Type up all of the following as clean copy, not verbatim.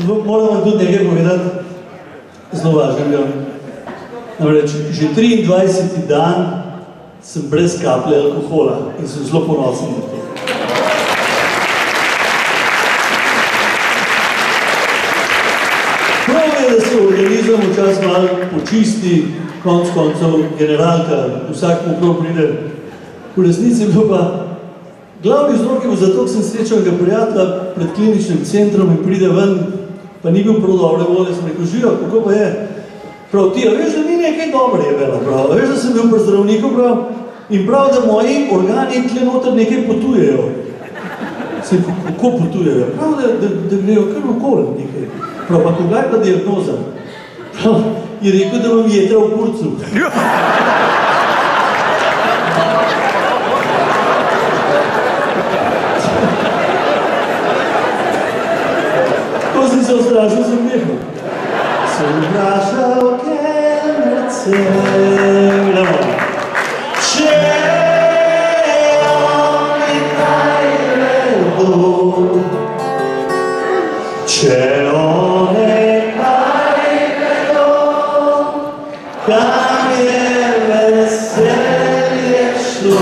Moram vam tudi nekaj povedati zelo važnega. Namreč, že 23. dan sem brez kaplje alkohola in sem zelo ponosen na to. Prav je, da se organizam včasih malo počisti, konc koncev generalka, vsak mu prav pride. V resnici je bil pa glavni vzrok je bil zato, ker sem srečal enega prijatelja pred kliničnim centrom in pride ven, pa ni bil prav dobre volje, sem rekel, Živo, kako pa je? Prav ti, a veš, da ni nekaj dobro je bila, prav, a veš, da sem bil pri zdravniku, prav, in prav, da moji organi tle noter nekaj potujejo. Sem, kako potujejo? Prav, da grejo kar okoli nekaj. Prav, pa koga je pa diagnoza? Prav, je rekel, da vam jetra v kurcu. Ko sem se ustrašil, sem nehal. Sem vprašal kelnerce, če oni kaj vedo, če oni kaj vedo, kam je veselje šlo.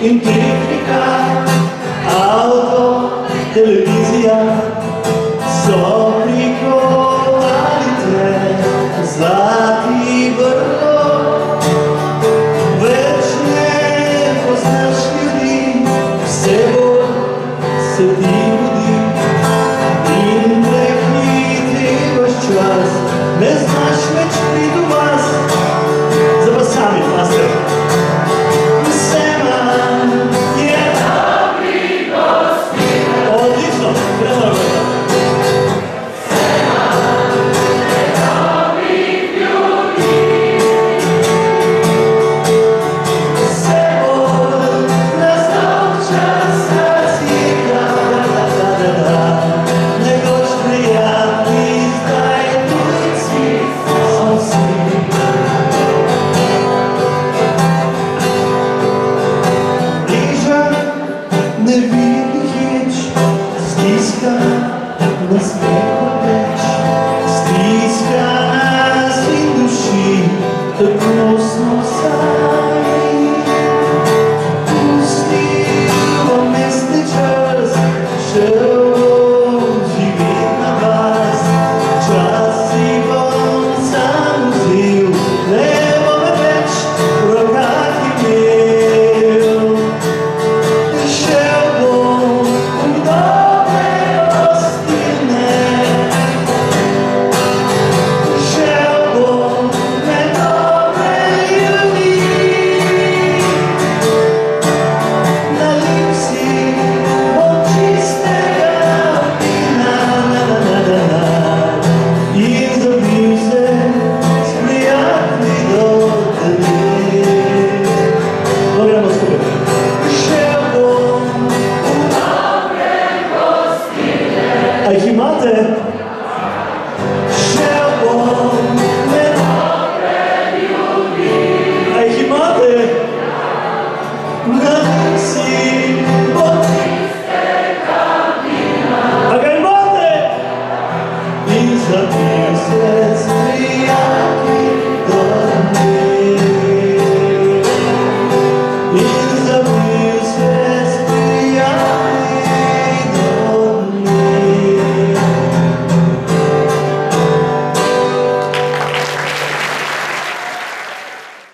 In tehnika, avto, televizija so prikovali te zlati vrlo. Več ne poznaš ljudi, vse bolj se ti mudi in prehiti vaš čas. Ne znaš več priti v vas, zdaj pa sami paste. Stiska nas in duši, tako